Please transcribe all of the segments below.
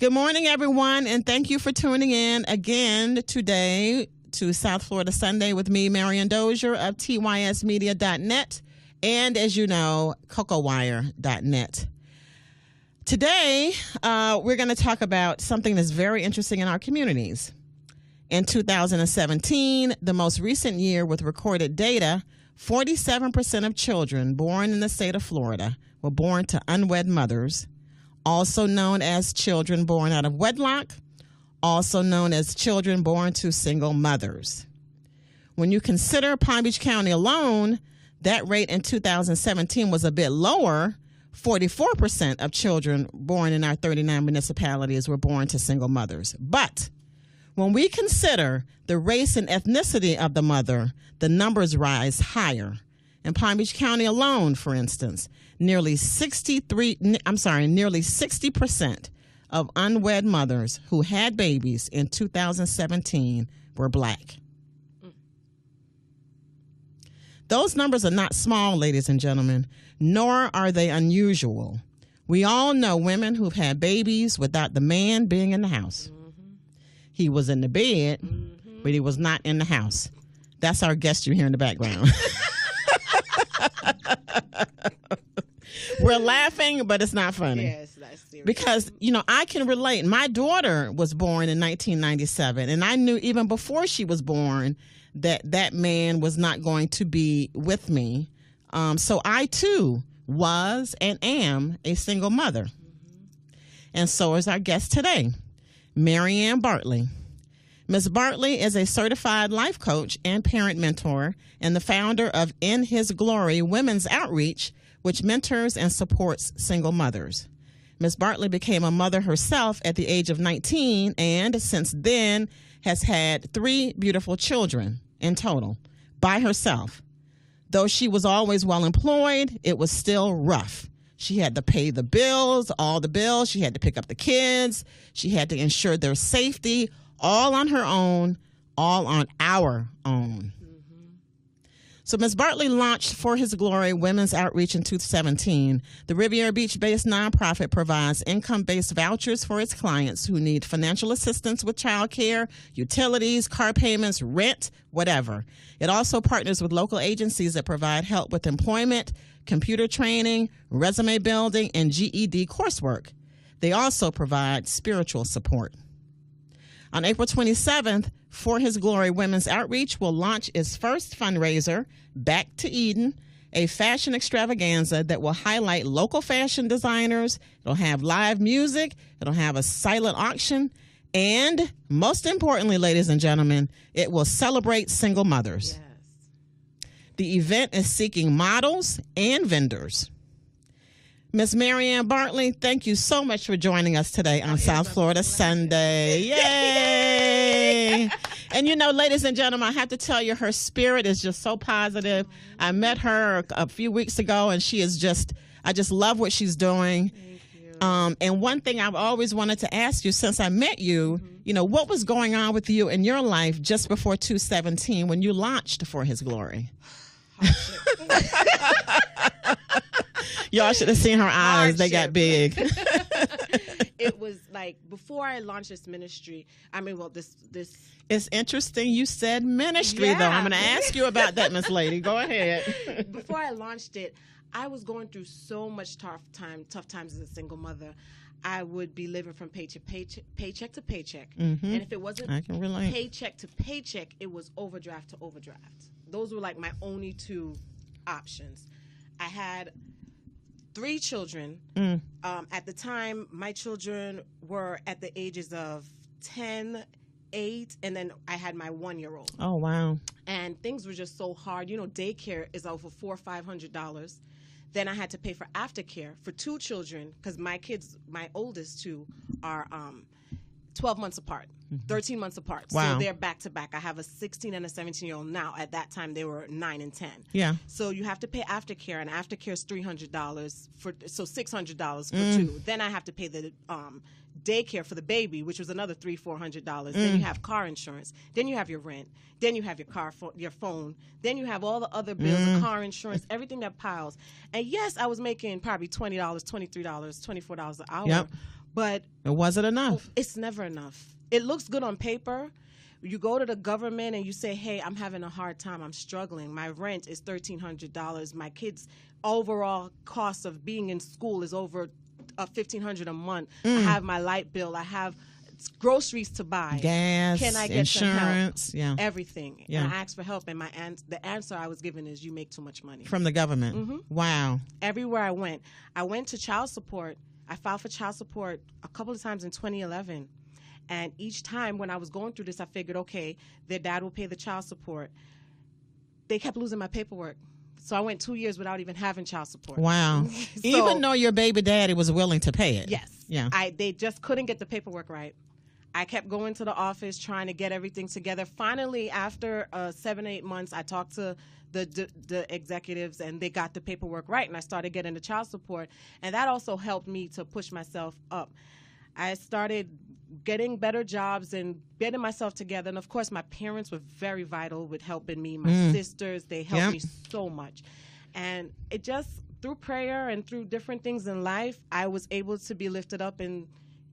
Good morning, everyone, and thank you for tuning in again today to South Florida Sunday with me, MaryAnn Dozier of tysmedia.net, and as you know, CocoWire.net. Today, we're going to talk about something that's very interesting in our communities. In 2017, the most recent year with recorded data, 47% of children born in the state of Florida were born to unwed mothers, also known as children born out of wedlock, also known as children born to single mothers. When you consider Palm Beach County alone, that rate in 2017 was a bit lower. 44% of children born in our 39 municipalities were born to single mothers. But when we consider the race and ethnicity of the mother, the numbers rise higher. In Palm Beach County alone, for instance, nearly 60% of unwed mothers who had babies in 2017 were Black. Those numbers are not small, ladies and gentlemen, nor are they unusual. We all know women who've had babies without the man being in the house. He was in the bed, but he was not in the house. That's our guest you hear in the background. We're laughing, but it's not funny. Yes, that's serious. Because, I can relate. My daughter was born in 1997, and I knew even before she was born that man was not going to be with me. So I, too, was and am a single mother. And so is our guest today, MaryAnn Bartley. Ms. Bartley is a certified life coach and parent mentor and the founder of In His Glory Women's Outreach, which mentors and supports single mothers. Ms. Bartley became a mother herself at the age of 19 and since then has had 3 beautiful children in total by herself. Though she was always well employed, it was still rough. She had to pay the bills, all the bills. She had to pick up the kids. She had to ensure their safety, all on her own, all on our own. So Ms. Bartley launched For His Glory Women's Outreach in 2017. The Riviera Beach-based nonprofit provides income-based vouchers for its clients who need financial assistance with childcare, utilities, car payments, rent, whatever. It also partners with local agencies that provide help with employment, computer training, resume building, and GED coursework. They also provide spiritual support. On April 27th, For His Glory Women's Outreach will launch its first fundraiser, Back to Eden, a fashion extravaganza that will highlight local fashion designers. It'll have live music. It'll have a silent auction. And most importantly, ladies and gentlemen, it will celebrate single mothers. Yes. The event is seeking models and vendors. Ms. MaryAnn Bartley, thank you so much for joining us today on South Florida Sunday. Yay! And ladies and gentlemen, I have to tell you, her spirit is just so positive. I met her a few weeks ago, and I just love what she's doing. Thank you. And one thing I've always wanted to ask you since I met you, what was going on with you in your life just before 2017 when you launched For His Glory? Y'all should have seen her eyes. They got big. It was like before I launched this ministry. This. It's interesting you said ministry, though. I'm going to ask you about that, Miss Lady. Go ahead. Before I launched it, I was going through so much tough times as a single mother. I would be living from paycheck to paycheck. And if it wasn't paycheck to paycheck, it was overdraft to overdraft. Those were like my only 2 options. I had 3 children. At the time, my children were at the ages of 10, 8, and then I had my 1-year-old. Oh, wow. And things were just so hard. Daycare is over $400 or $500. Then I had to pay for aftercare for 2 children because my oldest 2 are 12 months apart, 13 months apart. Wow. So they're back to back. I have a 16 and a 17-year-old now. At that time, they were 9 and 10. Yeah. So you have to pay aftercare, and aftercare is $300 so $600 for 2. Then I have to pay the daycare for the baby, which was another $300-$400. Then you have car insurance. Then you have your rent. Then you have your phone. Then you have all the other bills, the car insurance, everything that piles. And yes, I was making probably $20, $23, $24 an hour. Yep. But it wasn't enough. It's never enough. It looks good on paper. You go to the government and you say, hey, I'm having a hard time. I'm struggling. My rent is $1,300. My kids' overall cost of being in school is over $1,500 a month. I have my light bill. I have groceries to buy. Gas, can I get insurance, some help? Everything. Yeah. And I asked for help, and the answer I was given is, you make too much money. From the government? Mm-hmm. Wow. Everywhere I went to child support. I filed for child support a couple of times in 2011. And each time when I was going through this, I figured, okay, their dad will pay the child support. They kept losing my paperwork. So I went 2 years without even having child support. Wow. Even though your baby daddy was willing to pay it. Yes. Yeah. They just couldn't get the paperwork right. I kept going to the office trying to get everything together. Finally, after 7-8 months, I talked to the executives, and they got the paperwork right, and I started getting the child support. And that also helped me to push myself up. I started getting better jobs and getting myself together. And, of course, my parents were very vital with helping me. My sisters, they helped me so much. And it just, through prayer and through different things in life, I was able to be lifted up and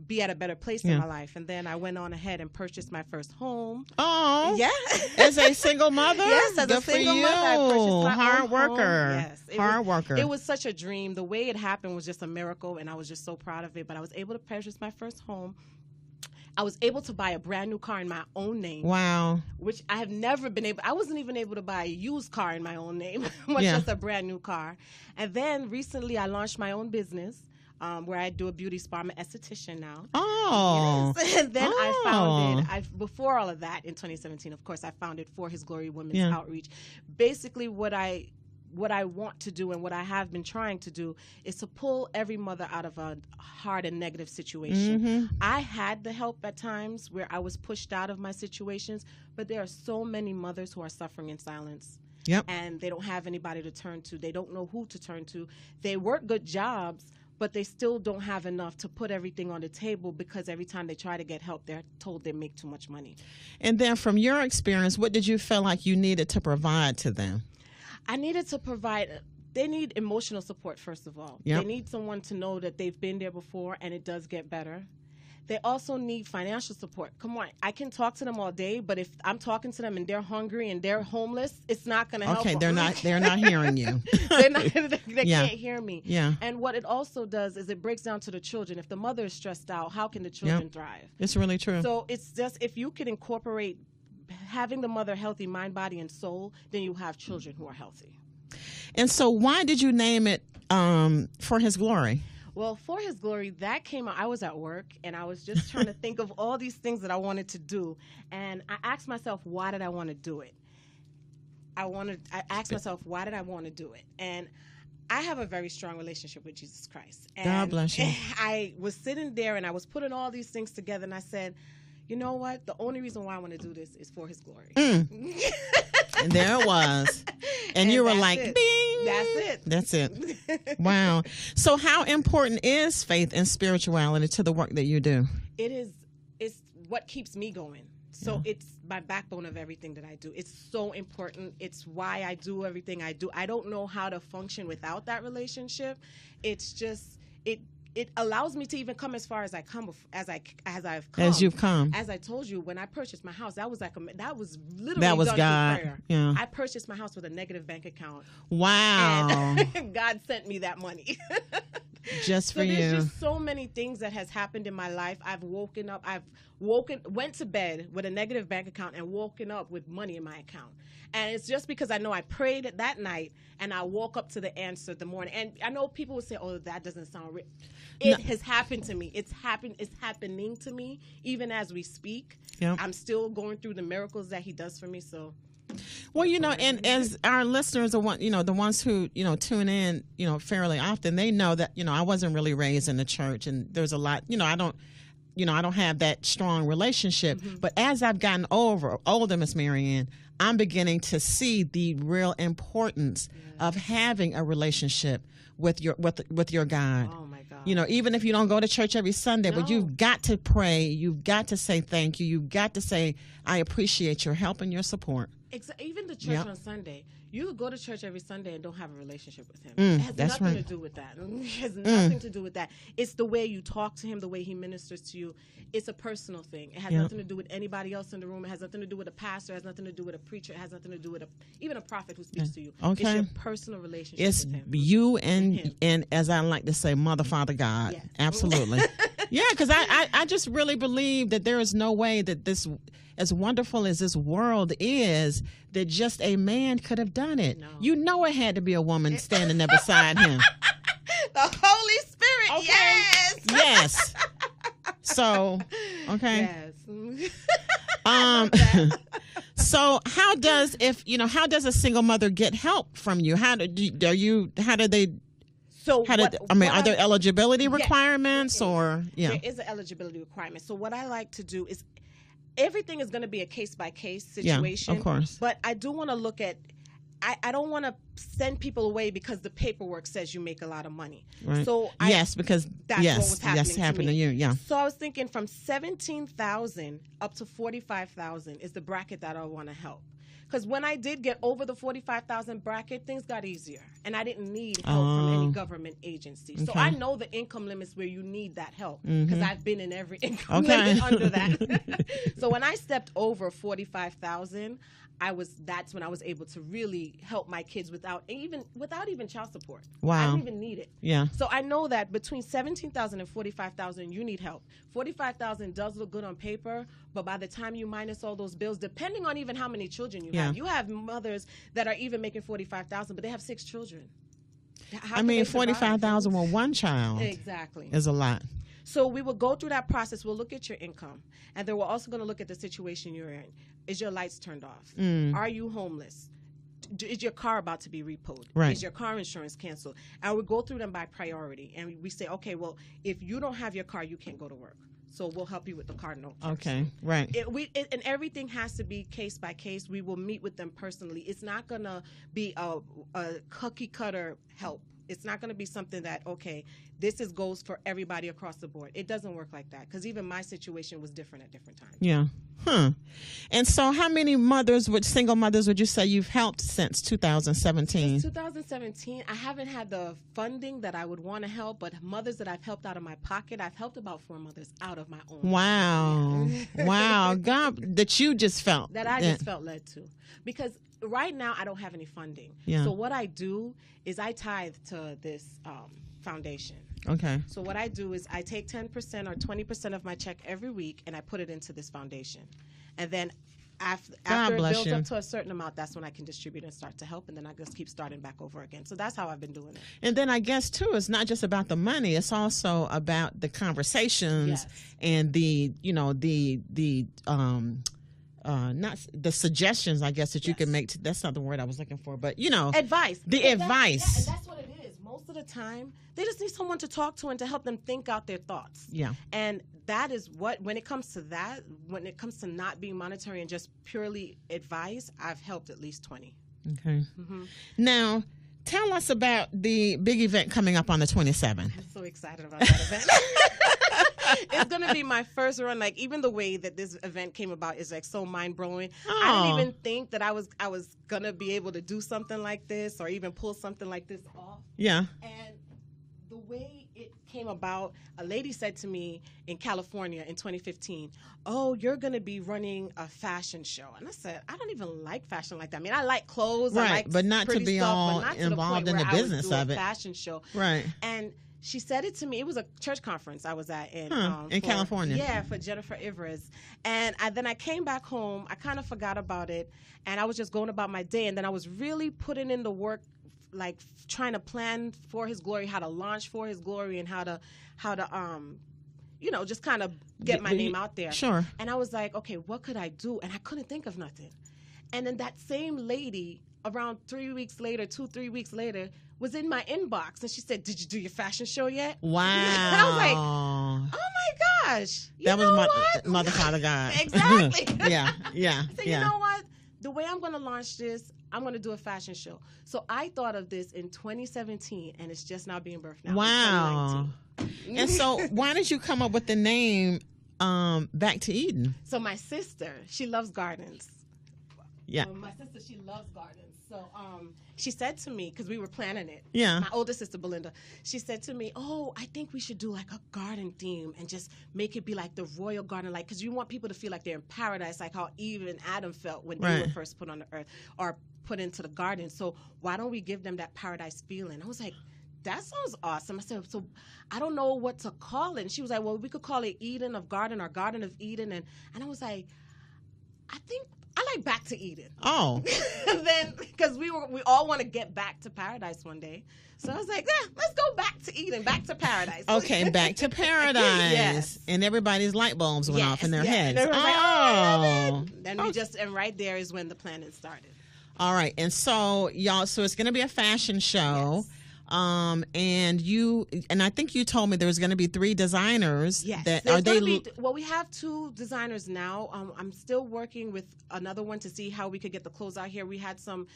be at a better place in my life. And then I went on ahead and purchased my first home. Oh. Yeah. As a single mother? Yes, as a single mother. I purchased my hard worker. Home. Yes. Hard worker. It was such a dream. The way it happened was just a miracle, and I was just so proud of it. But I was able to purchase my first home. I was able to buy a brand new car in my own name. Wow. Which I have never been able. I wasn't even able to buy a used car in my own name, much less a brand new car. And then recently I launched my own business. Where I do a beauty spa. I'm an esthetician now. Oh. Yes. And then I founded, before all of that, in 2017, of course, I founded For His Glory Women's Outreach. Basically, what I want to do and what I have been trying to do is to pull every mother out of a hard and negative situation. I had the help at times where I was pushed out of my situations, but there are so many mothers who are suffering in silence. Yep. And they don't have anybody to turn to. They don't know who to turn to. They work good jobs, but they still don't have enough to put everything on the table, because every time they try to get help, they're told they make too much money. And then from your experience, what did you feel like you needed to provide to them? I needed to provide, they need emotional support, first of all. Yep. They need someone to know that they've been there before and it does get better. They also need financial support. Come on, I can talk to them all day, but if I'm talking to them and they're hungry and they're homeless, it's not going to help them. Okay, they're not hearing you. They can't hear me. Yeah. And what it also does is it breaks down to the children. If the mother is stressed out, how can the children thrive? It's really true. So it's just, if you can incorporate having the mother healthy, mind, body, and soul, then you have children who are healthy. And so why did you name it For His Glory? Well, For His Glory, that came out. I was at work, and I was just trying to think of all these things that I wanted to do. And I asked myself, why did I want to do it? I asked myself, why did I want to do it? And I have a very strong relationship with Jesus Christ. And God bless you. I was sitting there, and I was putting all these things together, and I said, you know what? The only reason why I want to do this is for His glory. And there it was. And you were like, it. bing. That's it. That's it. Wow. So how important is faith and spirituality to the work that you do? It's what keeps me going. So it's my backbone of everything that I do. It's so important. It's why I do everything I do. I don't know how to function without that relationship. It's just, it allows me to even come as far as I've come. As you've come. As I told you, when I purchased my house, that was literally that was done God. through prayer. Yeah. I purchased my house with a negative bank account. Wow. And God sent me that money. Just for so you. There's just so many things that has happened in my life. I've woken up. Went to bed with a negative bank account and woken up with money in my account. And it's just because I know I prayed that night and I woke up to the answer the morning. And I know people would say, "Oh, that doesn't sound real." It has happened to me. It's happening to me even as we speak. Yep. I'm still going through the miracles that He does for me. So. Well, and as our listeners are the ones who, tune in, fairly often, they know that, I wasn't really raised in the church, and there's a lot, I don't have that strong relationship. Mm-hmm. But as I've gotten older, Miss MaryAnn, I'm beginning to see the real importance of having a relationship with your God. Oh my God. Even if you don't go to church every Sunday, but you've got to pray, you've got to say thank you, you've got to say, I appreciate your help and your support. Even the church on Sunday. You could go to church every Sunday and don't have a relationship with him. It has nothing to do with that. It has nothing to do with that. It's the way you talk to him, the way he ministers to you. It's a personal thing. It has nothing to do with anybody else in the room. It has nothing to do with a pastor. It has nothing to do with a preacher. It has nothing to do with even a prophet who speaks to you. Okay. It's your personal relationship it's with him. You and as I like to say, Mother, Father, God. Yes. Absolutely. Yeah, because I just really believe that there is no way that this, as wonderful as this world is, that just a man could have done it. No. You know it had to be a woman standing there beside him. The Holy Spirit, Okay. Yes. So, okay. Yes. So how does a single mother get help from you? Are there eligibility requirements or There is an eligibility requirement. So what I like to do is everything is going to be a case-by-case situation. Yeah, of course. But I do want to look at, I don't want to send people away because the paperwork says you make a lot of money. Right. So that's what was happening to you. Yeah. So I was thinking from $17,000 up to $45,000 is the bracket that I want to help. Because when I did get over the $45,000 bracket, things got easier, and I didn't need help from any government agency. So I know the income limits where you need that help because I've been in every income limit under that. So when I stepped over $45,000, that's when I was able to really help my kids without even child support. Wow. I didn't even need it. Yeah. So I know that between $17,000 and $45,000, you need help. $45,000 does look good on paper, but by the time you minus all those bills, depending on even how many children you have, you have mothers that are even making $45,000, but they have 6 children. $45,000 with one child is a lot. So we will go through that process. We'll look at your income, and then we're also going to look at the situation you're in. Is your lights turned off? Are you homeless? Is your car about to be repoed? Right. Is your car insurance canceled? And we go through them by priority, and we say, okay, well, if you don't have your car, you can't go to work. So we'll help you with the car note first. Okay, right. And everything has to be case by case. We will meet with them personally. It's not going to be a cookie cutter help. It's not going to be something that, okay, goes for everybody across the board. It doesn't work like that because even my situation was different at different times. Yeah. And so how many single mothers would you say you've helped since 2017? Since 2017, I haven't had the funding that I would want to help, but mothers that I've helped out of my pocket, I've helped about 4 mothers out of my own. Wow. Wow. God, that you just felt. That I just felt led to. Because right now, I don't have any funding. Yeah. So what I do is I tithe to this foundation. Okay. So what I do is I take 10% or 20% of my check every week and I put it into this foundation. And then after it builds up to a certain amount, that's when I can distribute and start to help. And then I just keep starting back over again. So that's how I've been doing it. And then I guess, too, it's not just about the money. It's also about the conversations and not the suggestions, I guess, that you can make. That's not the word I was looking for, but, advice. Advice. And that's what it is. Most of the time, they just need someone to talk to and to help them think out their thoughts. Yeah. And that is when it comes to not being monetary and just purely advice, I've helped at least 20. Okay. Now, tell us about the big event coming up on the 27th. I'm so excited about that event. It's going to be my first run. Like, even the way that this event came about is like so mind-blowing. Oh. I didn't even think that I was going to be able to do something like this or even pull something like this off. Yeah. And the way it came about, a lady said to me in California in 2015, "Oh, you're going to be running a fashion show." And I said, "I don't even like fashion like that. I mean, I like clothes, right, I like but not to be stuff, all but not involved to the in the business of it. Fashion show, right?" And she said it to me. It was a church conference I was at in California. Yeah, for Jennifer Ivers. And then I came back home. I kind of forgot about it, and I was just going about my day. And then I was really putting in the work, like trying to plan for His glory, how to launch for His glory, and how to just kind of get my name out there. Sure. And I was like, okay, what could I do? And I couldn't think of nothing. And then that same lady, around 3 weeks later, 2-3 weeks later, was in my inbox, and she said, "Did you do your fashion show yet?" Wow. And I was like, "Oh my gosh, that was Mother, Father, God." Exactly. Yeah. So you know what? The way I'm going to launch this, I'm going to do a fashion show. So I thought of this in 2017, and it's just now being birthed now. Wow. And so, why did you come up with the name Back to Eden? So my sister, she loves gardens. Yeah. My sister, she loves gardens. So she said to me, because we were planning it. Yeah. My older sister, Belinda, she said to me, oh, I think we should do like a garden theme and just make it be like the royal garden, like, because you want people to feel like they're in paradise, like how Eve and Adam felt when they were first put on the earth or put into the garden. So why don't we give them that paradise feeling? I was like, that sounds awesome. I said, so I don't know what to call it. And she was like, well, we could call it Eden of Garden or Garden of Eden. And I was like, I think I like Back to Eden. Oh. And then, because we all want to get back to paradise one day. So I was like, yeah, let's go back to Eden, back to paradise. Okay, back to paradise. Yes. And everybody's light bulbs went off in their heads. And like, oh. Then we just, and right there is when the planning started. All right. And so, y'all, so it's going to be a fashion show. Yes. And I think you told me there was going to be 3 designers. Yes. Well, we have 2 designers now. I'm still working with another one to see how we could get the clothes out here. We had some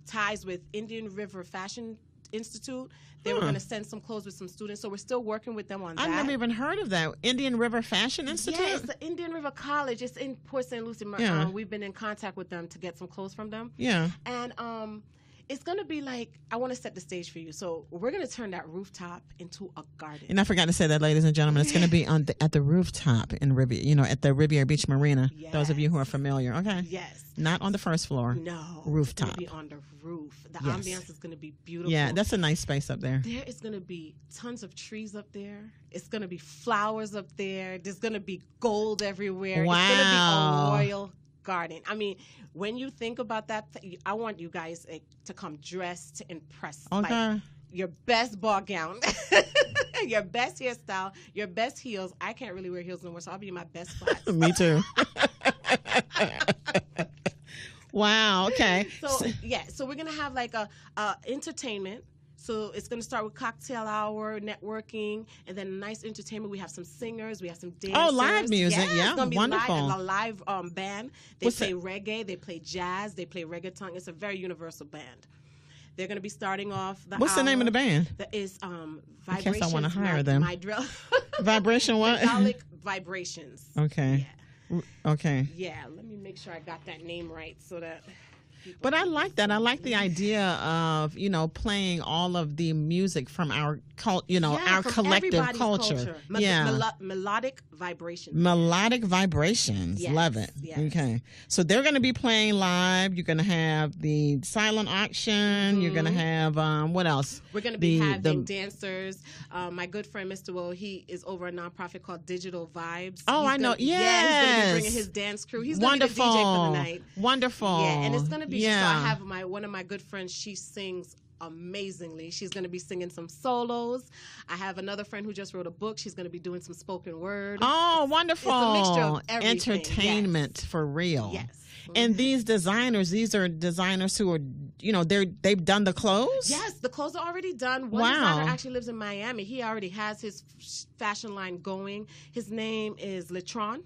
ties with Indian River Fashion Institute. They were going to send some clothes with some students, so we're still working with them on that. I've never even heard of that. Indian River Fashion Institute? Yeah, it's the Indian River College. It's in Port St. Lucie. Yeah. We've been in contact with them to get some clothes from them. Yeah. And it's going to be like, I want to set the stage for you. So we're going to turn that rooftop into a garden. And I forgot to say that, ladies and gentlemen, it's going to be at the rooftop in at the Riviera Beach Marina. Yes. Those of you who are familiar. Okay. Yes. Not on the first floor. No. Rooftop. It's going to be on the roof. The ambiance is going to be beautiful. Yeah, that's a nice space up there. There is going to be tons of trees up there. It's going to be flowers up there. There's going to be gold everywhere. Wow. It's going to be a royal garden. I mean, when you think about that, I want you guys to come dressed to impress. Okay. Like your best ball gown, your best hairstyle, your best heels. I can't really wear heels no more, so I'll be in my best flats. Me too. Wow. Okay. So we're gonna have like a entertainment. So it's going to start with cocktail hour, networking, and then nice entertainment. We have some singers. We have some dancers. Oh, live music. Yeah, it's going to be wonderful. A live band. They play reggae. They play jazz. They play reggaeton. It's a very universal band. They're going to be starting off the What's the name of the band? That is Vibrations. I guess I want to hire them. My drill. Vibration what? Hydraulic Vibrations. Okay. Yeah. Okay. Yeah, let me make sure I got that name right so that... But I like that. I like the idea of, playing all of the music from our our collective culture. Melodic vibrations. Melodic vibrations. Yes. Love it. Yes. Okay. So they're going to be playing live. You're going to have the silent auction. Mm-hmm. You're going to have, what else? We're going to be having dancers. My good friend, Mr. Will, he is over a nonprofit called Digital Vibes. Oh, I know. Yes. Yeah, he's going to be bringing his dance crew. He's going to be the DJ for the night. Wonderful. Yeah, and it's going to be, so I have one of my good friends, she sings amazingly. She's going to be singing some solos. I have another friend who just wrote a book. She's going to be doing some spoken word. Oh, wonderful. It's a mixture of everything. Entertainment for real. Yes. And these are designers who are, they've done the clothes? Yes, the clothes are already done. One designer actually lives in Miami. He already has his fashion line going. His name is Letron.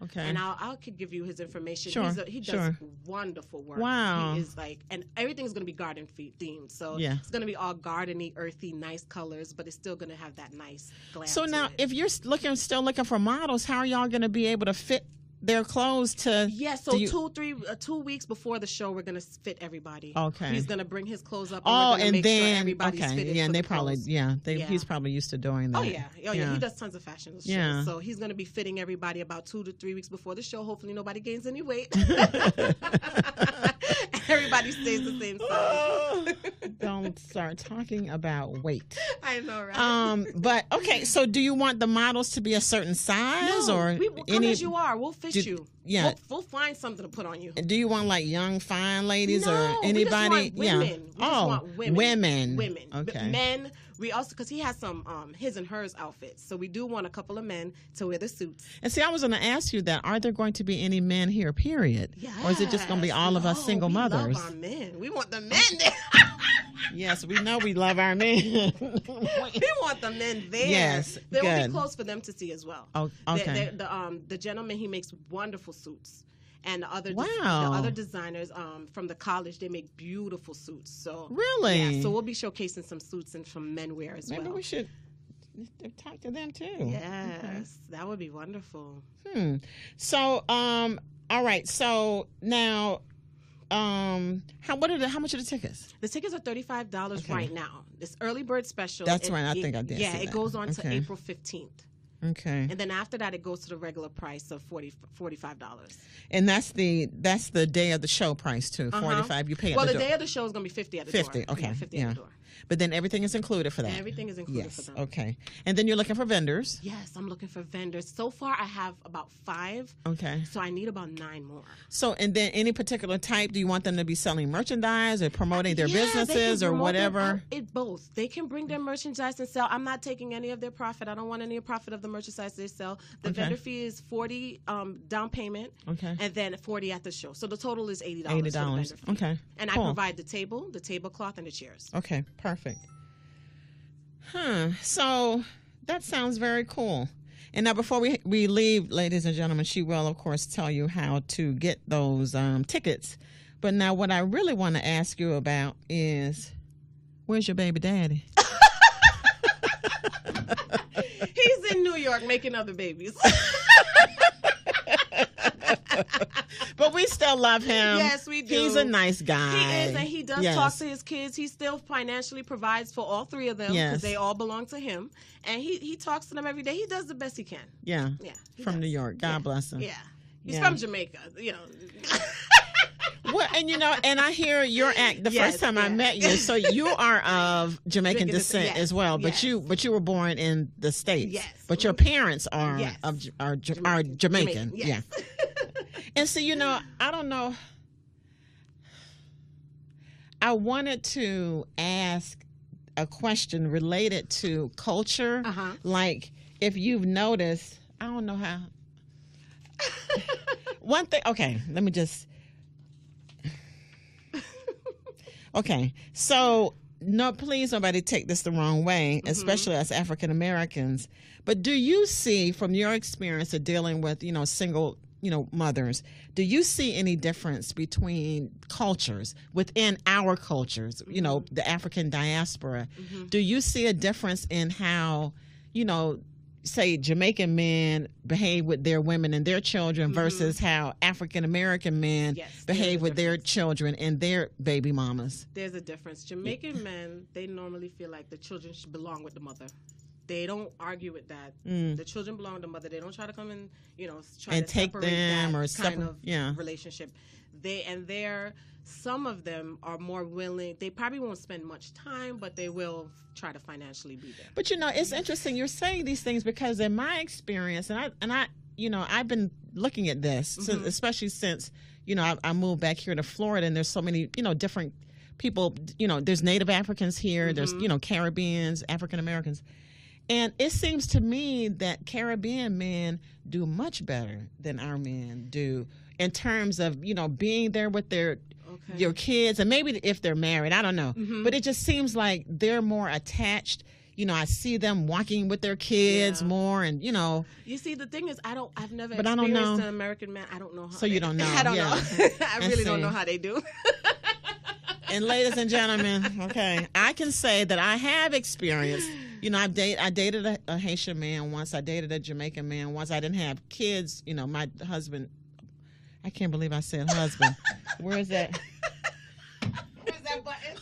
Okay. And I could give you his information. Sure. He does wonderful work. Wow. He is and everything's going to be garden themed. So it's going to be all gardeny, earthy, nice colors, but it's still going to have that nice glam. So now, if you're still looking for models, how are y'all going to be able to fit their clothes to? Yeah, so 2 weeks before the show, we're gonna fit everybody. Okay. He's gonna bring his clothes up. And make sure everybody's fitted. Yeah, and they probably he's probably used to doing that. Oh yeah. He does tons of fashion shows. Yeah. So he's gonna be fitting everybody about 2 to 3 weeks before the show. Hopefully nobody gains any weight. Everybody stays the same size. Don't start talking about weight. I know, right? But okay, so do you want the models to be a certain size come as you are. We'll fit you. Yeah, we'll find something to put on you. Do you want like young, fine ladies or anybody? We just want women. Women. Okay. Men. We also, because he has some his and hers outfits, so we do want a couple of men to wear the suits. And see, I was going to ask you that. Are there going to be any men here? Period. Yes. Or is it just going to be all of us single mothers? We love our men. We want the men there. Yes, we know we love our men. We want the men there. Yes, there will be clothes for them to see as well. Oh, okay. The gentleman, he makes wonderful suits. And the other designers from the college, they make beautiful suits. So really, so we'll be showcasing some suits and some menwear as well. Maybe we should talk to them too. Yes, okay. That would be wonderful. So, all right. So now, how much are the tickets? The tickets are $35 right now. This early bird special. That's right. I think I did. Yeah, see it that. goes on to April 15th. Okay. And then after that, it goes to the regular price of $45. And that's the day of the show price too. $45. You pay. Well, the day of the show is going to be $50 at the door. $50. Okay. Yeah, $50 at the door. But then everything is included for that. And everything is included for them. Okay. And then you're looking for vendors. Yes, I'm looking for vendors. So far, I have about 5. Okay. So I need about 9 more. So, and then any particular type, do you want them to be selling merchandise or promoting their businesses or whatever? Both. They can bring their merchandise and sell. I'm not taking any of their profit. I don't want any profit of the merchandise they sell. The vendor fee is $40 down payment. Okay. And then $40 at the show. So the total is $80. $80. For the vendor fee. Okay. And cool. I provide the tablecloth, and the chairs. Okay. Perfect. So that sounds very cool. And now before we leave, ladies and gentlemen, she will, of course, tell you how to get those tickets. But now what I really want to ask you about is, where's your baby daddy? He's in New York making other babies. But we still love him. Yes, we do. He's a nice guy. He is, and he does talk to his kids. He still financially provides for all 3 of them because they all belong to him. And he talks to them every day. He does the best he can. Yeah. From New York. God bless him. Yeah. He's from Jamaica, Well, and and I hear your act the first time I met you. So you are of Jamaican descent as well, but you were born in the States. Yes. But your parents are Jamaican. Yes. Yeah. And so I don't know. I wanted to ask a question related to culture. Like if you've noticed, I don't know how. One thing. Okay, let me just. Okay, so please nobody take this the wrong way, especially as African Americans. But do you see, from your experience of dealing with, single, mothers, do you see any difference between cultures within our cultures, the African diaspora? Do you see a difference in how, say Jamaican men behave with their women and their children versus how African American men behave with their children and their baby mamas? There's a difference. Jamaican men, they normally feel like the children should belong with the mother. They don't argue with that. The children belong to the mother. They don't try to come and try to take separate them that or kind of relationship. Some of them are more willing. They probably won't spend much time, but they will try to financially be there. But it's interesting you're saying these things because in my experience, and I I've been looking at this, especially since I moved back here to Florida, and there's so many different people. There's Native Africans here. There's Caribbeans, African Americans. And it seems to me that Caribbean men do much better than our men do in terms of, being there with your kids, and maybe if they're married, I don't know. But it just seems like they're more attached. I see them walking with their kids more, and You see, the thing is, I've never experienced an American man. I don't know how. So you don't know. I don't know. I really don't know how they do. And ladies and gentlemen, okay, I can say that I have experienced. I dated a Haitian man once. I dated a Jamaican man once. I didn't have kids. My husband. I can't believe I said husband. Where is that? Where's that button?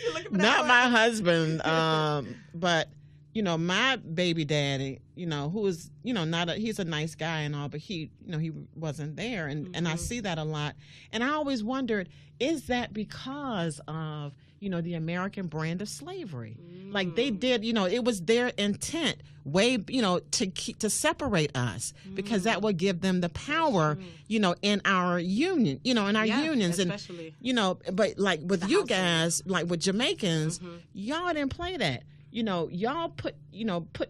You're looking for Not my husband, but my baby daddy. Who is he's a nice guy and all, but he wasn't there, and I see that a lot, and I always wondered, is that because of the American brand of slavery? Like they did, it was their intent to separate us because that would give them the power, in our union, in our unions, especially. And but like with you guys, like with Jamaicans, y'all didn't play that. Y'all put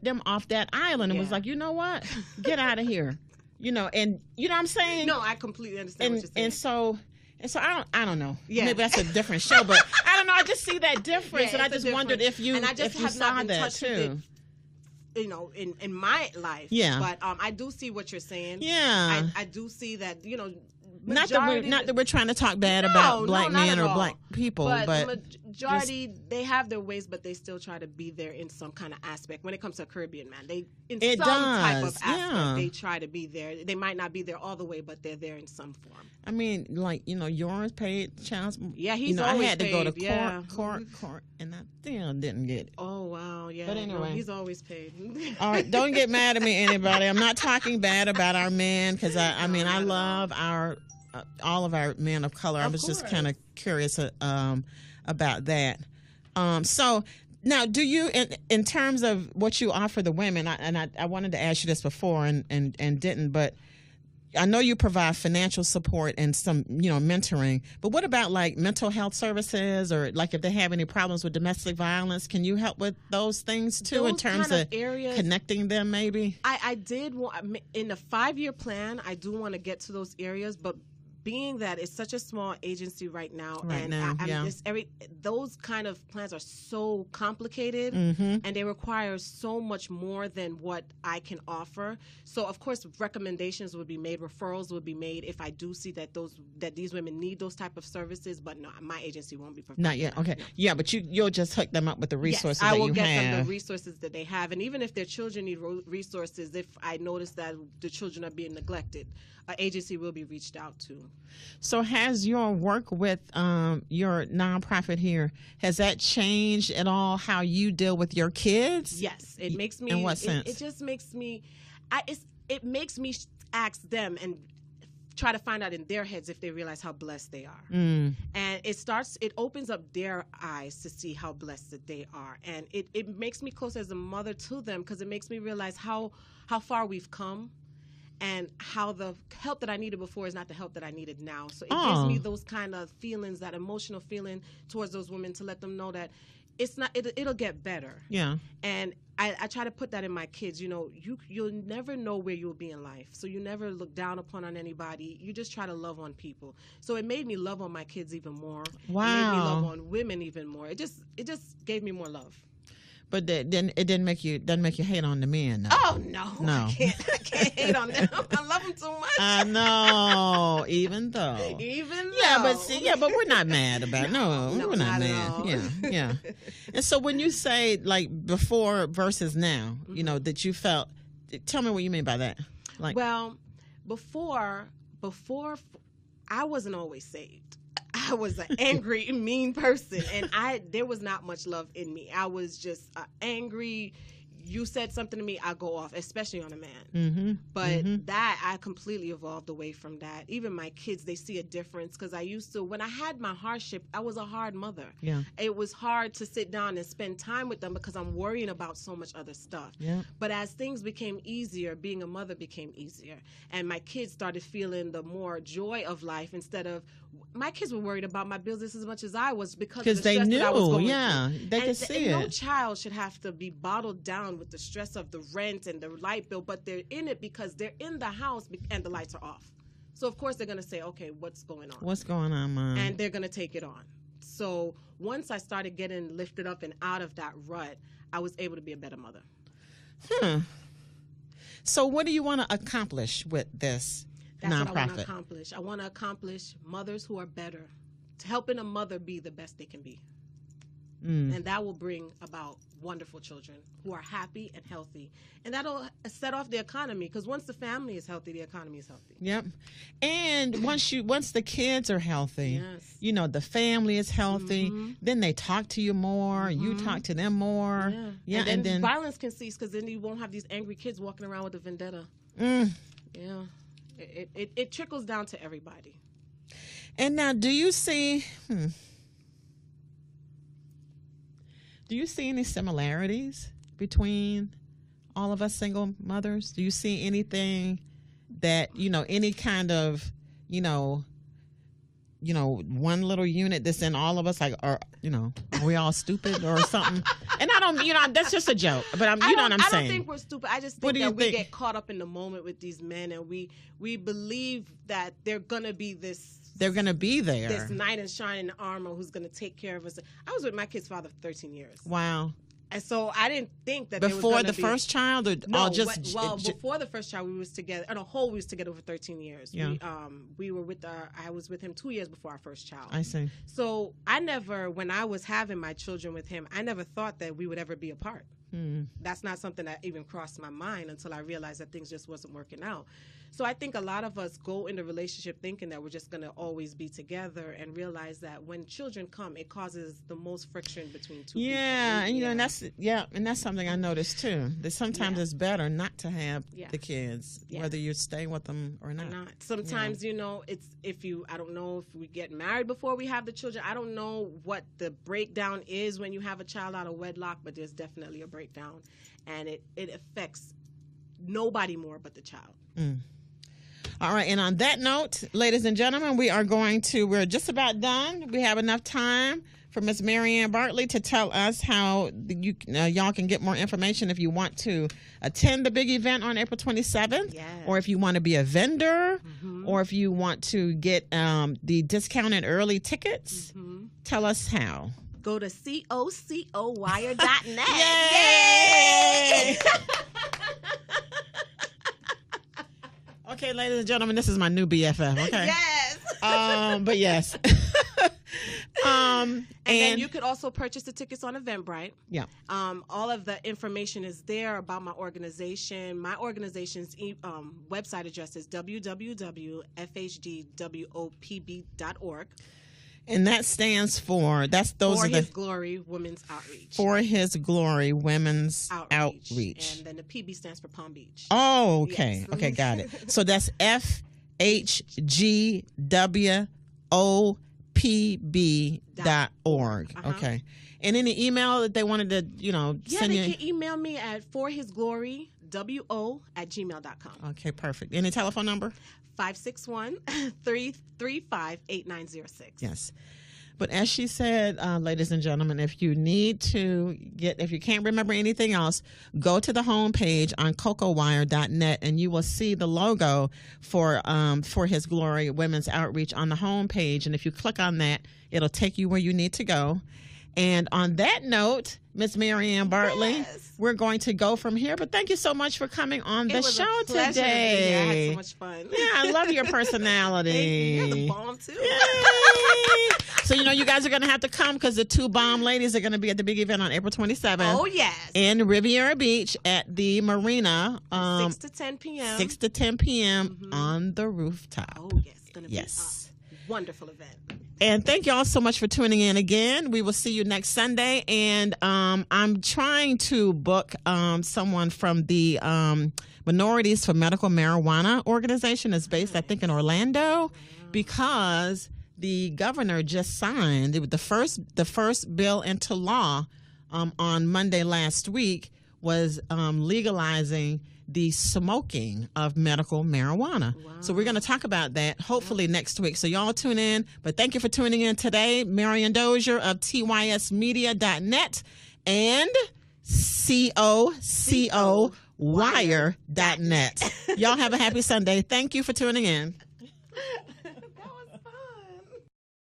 them off that island and was like, you know what, get out of here, and you know what I'm saying? No, I completely understand what you're saying. And so I don't know. Yeah. Maybe that's a different show, but I don't know. I just see that difference, and I just wondered if you saw that too. In my life. Yeah. But I do see what you're saying. Yeah. I do see that not that we're trying to talk bad about black men or black people, but the majority, they have their ways, but they still try to be there in some kind of aspect. When it comes to a Caribbean man, type of aspect, they try to be there. They might not be there all the way, but they're there in some form. I mean, like, yours paid child. Yeah, he's always I had paid, to go to court, and I still didn't get it. Oh wow, yeah. But anyway, he's always paid. All right, don't get mad at me, anybody. I'm not talking bad about our men, because I love all of our men of color. I was just kind of curious about that. So now, do you, in terms of what you offer the women, I wanted to ask you this before and didn't, but I know you provide financial support and some, mentoring, but what about like mental health services, or like if they have any problems with domestic violence, can you help with those things too, in terms of areas, connecting them maybe? I did want, in a 5-year plan, I do want to get to those areas, but being that it's such a small agency right now, those kind of plans are so complicated, and they require so much more than what I can offer. So of course recommendations would be made, referrals would be made if I do see that these women need those type of services, but no, my agency won't be providing. Not yet. Okay. Yeah, but you'll just hook them up with the resources I will that you get have. them the resources that they have, and even if their children need resources, if I notice that the children are being neglected, an agency will be reached out to. So has your work with your nonprofit here, has that changed at all how you deal with your kids? Yes, it makes me. In what sense? It just makes me. It makes me ask them and try to find out in their heads if they realize how blessed they are. And it opens up their eyes to see how blessed that they are, and it makes me close as a mother to them, because it makes me realize how far we've come, and how the help that I needed before is not the help that I needed now. So it gives me those kind of feelings, that emotional feeling towards those women, to let them know that it's not. It'll get better. Yeah. And I try to put that in my kids. You'll never know where you'll be in life, so you never look down upon on anybody. You just try to love on people. So it made me love on my kids even more. Wow. It made me love on women even more. It just gave me more love. But then it doesn't make you hate on the men. No. Oh no. I can't hate on them. I love them too much. I know, even though. But we're not mad about it. No, we're not mad. Yeah. And so when you say like before versus now, that you felt, tell me what you mean by that. Like, well, before I wasn't always saved. I was an angry, mean person, and there was not much love in me. I was just angry. You said something to me, I go off, especially on a man. But that, I completely evolved away from that. Even my kids, they see a difference, because when I had my hardship, I was a hard mother. Yeah. It was hard to sit down and spend time with them, because I'm worrying about so much other stuff. Yeah. But as things became easier, being a mother became easier. And my kids started feeling the more joy of life, instead of, my kids were worried about my bills just as much as I was, because of the stress that I was going through. They could see it. No child should have to be bottled down with the stress of the rent and the light bill, but they're in it because they're in the house and the lights are off. So of course they're going to say, okay, what's going on? What's going on, Mom? And they're going to take it on. So once I started getting lifted up and out of that rut, I was able to be a better mother. So what do you want to accomplish with this That's nonprofit? What I want to accomplish. I want to accomplish mothers who are better, helping a mother be the best they can be. And that will bring about wonderful children who are happy and healthy. And that'll set off the economy, because once the family is healthy, the economy is healthy. Yep. And once the kids are healthy, the family is healthy, then they talk to you more, you talk to them more. Yeah. And then violence can cease, because then you won't have these angry kids walking around with a vendetta. Yeah. It trickles down to everybody. And now, do you see any similarities between all of us single mothers? Do you see anything that, any kind of, one little unit that's in all of us, like, are we all stupid or something? And I don't, that's just a joke, but what I'm saying. I don't think we're stupid. I just think that we get caught up in the moment with these men, and we believe that they're going to be this. They're going to be there. This knight in shining armor who's going to take care of us. I was with my kid's father for 13 years. Wow. And so I didn't think that before the first child, or no, before the first child, we was together. On a whole, we was together over 13 years. Yeah. We were with I was with him 2 years before our first child. I see. So I never, when I was having my children with him, I never thought that we would ever be apart. That's not something that even crossed my mind until I realized that things just wasn't working out. So I think a lot of us go into a relationship thinking that we're just going to always be together, and realize that when children come, it causes the most friction between two people. And you know, and that's something I noticed too. That sometimes it's better not to have the kids, whether you're staying with them or not. Sometimes you know, it's I don't know if we get married before we have the children. I don't know what the breakdown is when you have a child out of wedlock, but there's definitely a breakdown, and it affects nobody more but the child. All right, and on that note, ladies and gentlemen, we're just about done. We have enough time for Miss MaryAnn Bartley to tell us how y'all can get more information if you want to attend the big event on April 27th, or if you want to be a vendor, or if you want to get the discounted early tickets. Tell us how. Go to cocoWire.net. Yay! Okay, ladies and gentlemen, this is my new BFF. Okay. Yes. But yes. And then you could also purchase the tickets on Eventbrite. Yeah. All of the information is there about my organization. My organization's website address is www.fhdwopb.org. And that stands for His Glory Women's Outreach. For His Glory Women's Outreach. And then the PB stands for Palm Beach. Oh, okay. Yes. Okay, got it. So that's FHGWOPB.org. Okay. And any email that they wanted to, send you? They can email me at forhisglorywo@gmail.com. Okay, perfect. Any telephone number? 561-335-8906. Yes. But as she said, ladies and gentlemen, if you can't remember anything else, go to the homepage on cocowire.net, and you will see the logo for His Glory Women's Outreach on the homepage. And if you click on that, it'll take you where you need to go. And on that note, Miss MaryAnn Bartley, we're going to go from here. But thank you so much for coming on the show today. I had so much fun. Yeah, I love your personality. Thank you. You're the bomb, too. Yay. So, you guys are going to have to come, because the two bomb ladies are going to be at the big event on April 27th. Oh, yes. In Riviera Beach at the marina. 6 to 10 p.m. 6 to 10 p.m. on the rooftop. Oh, yes. It's going to be a wonderful event. And thank you all so much for tuning in again. We will see you next Sunday. And I'm trying to book someone from the Minorities for Medical Marijuana organization. It's based, I think, in Orlando, because the governor just signed the first bill into law on Monday last week was legalizing the smoking of medical marijuana. Wow. So we're going to talk about that hopefully next week. So y'all tune in. But thank you for tuning in today. MaryAnn Dozier of tysmedia.net and cocowire.net. Y'all have a happy Sunday. Thank you for tuning in.